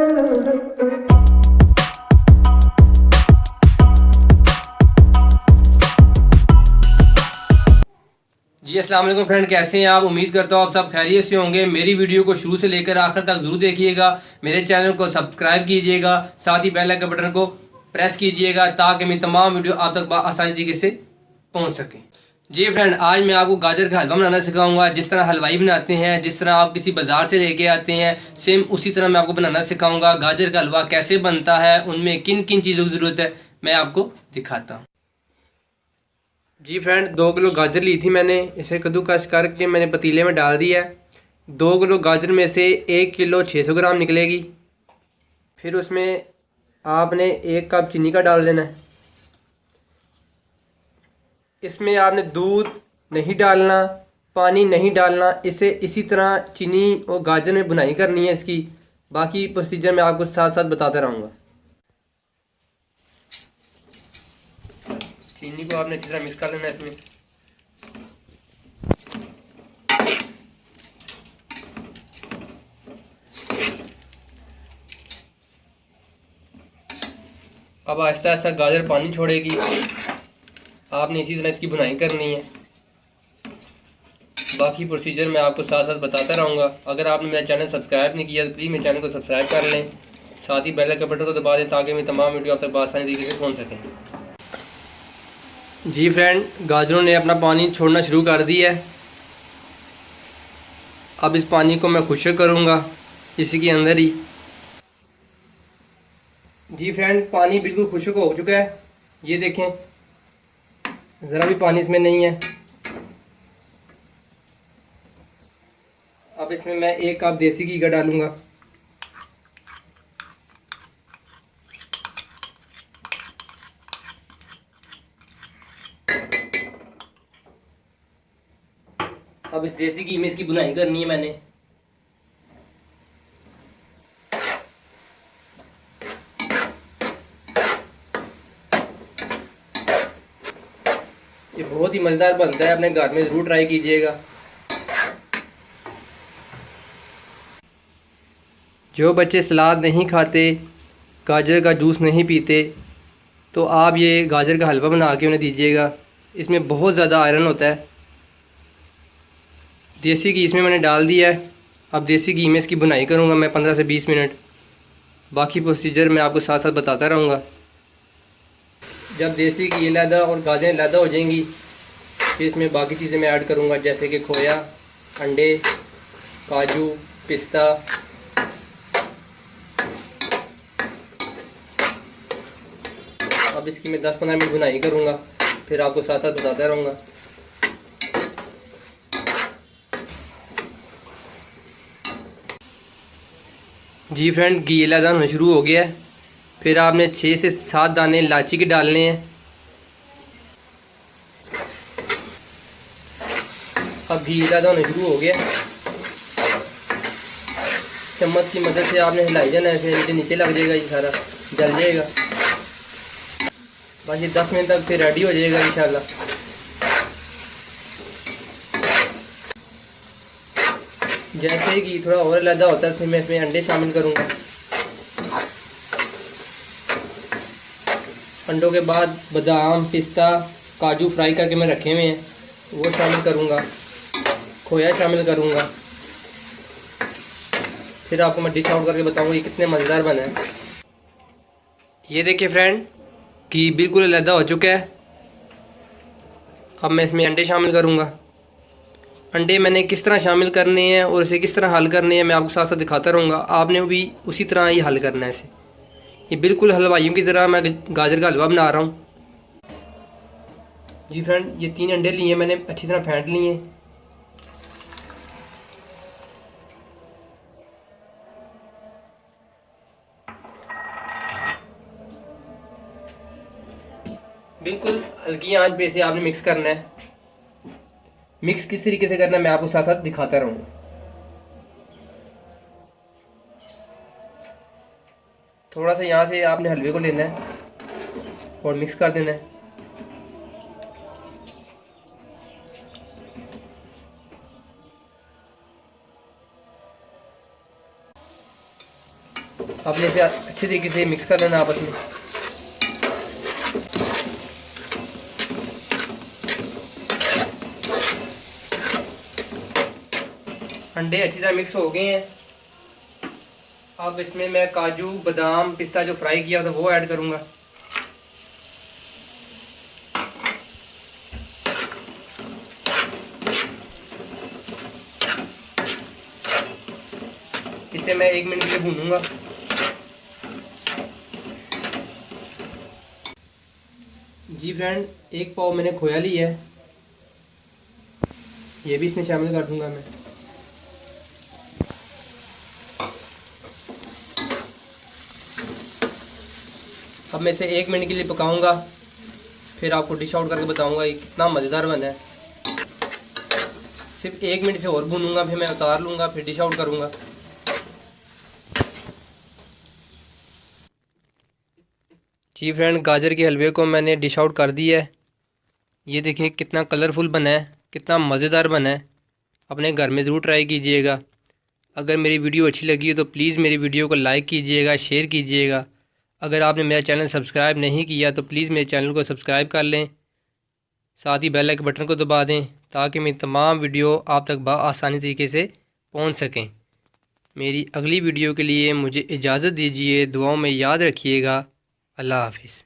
जी अस्सलाम वालेकुम फ्रेंड, कैसे हैं आप। उम्मीद करता हूँ आप सब खैरियत से होंगे। मेरी वीडियो को शुरू से लेकर आखिर तक ज़रूर देखिएगा। मेरे चैनल को सब्सक्राइब कीजिएगा, साथ ही बेल आइकन बटन को प्रेस कीजिएगा ताकि मेरी तमाम वीडियो आप तक आसानी तरीके से पहुँच सकें। जी फ्रेंड, आज मैं आपको गाजर का हलवा बनाना सिखाऊंगा। जिस तरह हलवाई बनाते हैं, जिस तरह आप किसी बाज़ार से लेके आते हैं, सेम उसी तरह मैं आपको बनाना सिखाऊंगा। गाजर का हलवा कैसे बनता है, उनमें किन किन चीज़ों की ज़रूरत है, मैं आपको दिखाता हूँ। जी फ्रेंड, 2 किलो गाजर ली थी मैंने। इसे कद्दूकस करके मैंने पतीले में डाल दिया है। 2 किलो गाजर में से 1 किलो 600 ग्राम निकलेगी। फिर उसमें आपने 1 कप चीनी का डाल देना है। इसमें आपने दूध नहीं डालना, पानी नहीं डालना। इसे इसी तरह चीनी और गाजर में बुनाई करनी है इसकी। बाकी प्रोसीजर मैं आपको साथ साथ बताता रहूँगा। चीनी को आपने अच्छी तरह मिक्स कर लेना है इसमें। अब आहिस्ता आहिस्ता गाजर पानी छोड़ेगी। आपने इसी तरह इसकी बुनाई करनी है। बाकी प्रोसीजर मैं आपको साथ साथ बताता रहूँगा। अगर आपने मेरा चैनल सब्सक्राइब नहीं किया तो प्लीज़ मेरे चैनल को सब्सक्राइब कर लें। साथ ही बेल आइकन बटन को दबा दें ताकि मेरी तमाम वीडियो आप तक आसानी तरीके से पहुँच सकें। जी फ्रेंड, गाजरों ने अपना पानी छोड़ना शुरू कर दिया है। अब इस पानी को मैं खुश्क करूँगा इसी के अंदर ही। जी फ्रेंड, पानी बिल्कुल खुश्क हो चुका है। ये देखें, ज़रा भी पानी इसमें नहीं है। अब इसमें मैं 1 कप देसी घी का डालूँगा। अब इस देसी घी में इसकी बुनाई करनी है मैंने। ये बहुत ही मज़ेदार बनता है, अपने घर में ज़रूर ट्राई कीजिएगा। जो बच्चे सलाद नहीं खाते, गाजर का जूस नहीं पीते, तो आप ये गाजर का हलवा बना के उन्हें दीजिएगा। इसमें बहुत ज़्यादा आयरन होता है। देसी घी इसमें मैंने डाल दिया है। अब देसी घी में इसकी बुनाई करूँगा मैं 15 से 20 मिनट। बाकी प्रोसीजर मैं आपको साथ साथ बताता रहूँगा। जब देसी घी अलहदा और गाजरें अलहदा हो जाएंगी, फिर इसमें बाकी चीज़ें मैं ऐड करूँगा, जैसे कि खोया, अंडे, काजू, पिस्ता। अब इसकी मैं 10-15 मिनट बुनाई करूँगा, फिर आपको साथ साथ बताता रहूँगा। जी फ्रेंड, घी अलहदा होना शुरू हो गया है। फिर आपने 6 से 7 दाने इलायची के डालने हैं। अब घी अलहदा होना शुरू हो गया। चम्मच की मदद से आपने हिलाई जाना है, फिर नीचे लग जाएगा, ये सारा जल जाएगा। बस ये 10 मिनट तक फिर रेडी हो जाएगा इंशाल्लाह। जैसे ही घी थोड़ा और अलहदा होता है, फिर मैं इसमें अंडे शामिल करूँगा। अंडों के बाद बादाम, पिस्ता, काजू फ्राई करके मैं रखे हुए हैं, वो शामिल करूँगा। खोया शामिल करूँगा। फिर आपको मैं डिश आउट करके बताऊँगा ये कितने मज़ेदार बना है। ये देखिए फ्रेंड, घी बिल्कुल अलहदा हो चुका है। अब मैं इसमें अंडे शामिल करूँगा। अंडे मैंने किस तरह शामिल करने हैं और इसे किस तरह हल करने हैं मैं आपको साथ साथ दिखाता रहूँगा। आपने भी उसी तरह ही हल करना है इसे। ये बिल्कुल हलवाइयों की तरह मैं गाजर का हलवा बना रहा हूँ। जी फ्रेंड, ये 3 अंडे लिए मैंने, अच्छी तरह फेंट लिए। बिल्कुल हल्की आंच पे इसे आपने मिक्स करना है। मिक्स किस तरीके से करना है मैं आपको साथ साथ दिखाता रहूँगा। थोड़ा सा यहाँ से आपने हलवे को लेना है और मिक्स कर देना है। आपने इसे अच्छे तरीके से मिक्स कर लेना आपस में। अंडे अच्छी तरह मिक्स हो गए हैं। अब इसमें मैं काजू बादाम पिस्ता जो फ्राई किया था वो ऐड करूँगा। इसे मैं 1 मिनट के लिए भूनूंगा। जी फ्रेंड, 1 पाव मैंने खोया लिया है, ये भी इसमें शामिल कर दूंगा मैं। अब मैं इसे 1 मिनट के लिए पकाऊंगा, फिर आपको डिश आउट करके बताऊंगा ये कितना मज़ेदार बना है। सिर्फ 1 मिनट से और भूनूंगा, फिर मैं उतार लूँगा, फिर डिश आउट करूँगा। जी फ्रेंड, गाजर के हलवे को मैंने डिश आउट कर दिया है। ये देखिए कितना कलरफुल बना है, कितना मज़ेदार बना है। अपने घर में ज़रूर ट्राई कीजिएगा। अगर मेरी वीडियो अच्छी लगी है तो प्लीज़ मेरी वीडियो को लाइक कीजिएगा, शेयर कीजिएगा। अगर आपने मेरा चैनल सब्सक्राइब नहीं किया तो प्लीज़ मेरे चैनल को सब्सक्राइब कर लें, साथ ही बेल आइकन बटन को दबा दें ताकि मेरी तमाम वीडियो आप तक आसानी तरीके से पहुंच सकें। मेरी अगली वीडियो के लिए मुझे इजाज़त दीजिए। दुआओं में याद रखिएगा। अल्लाह हाफिज़।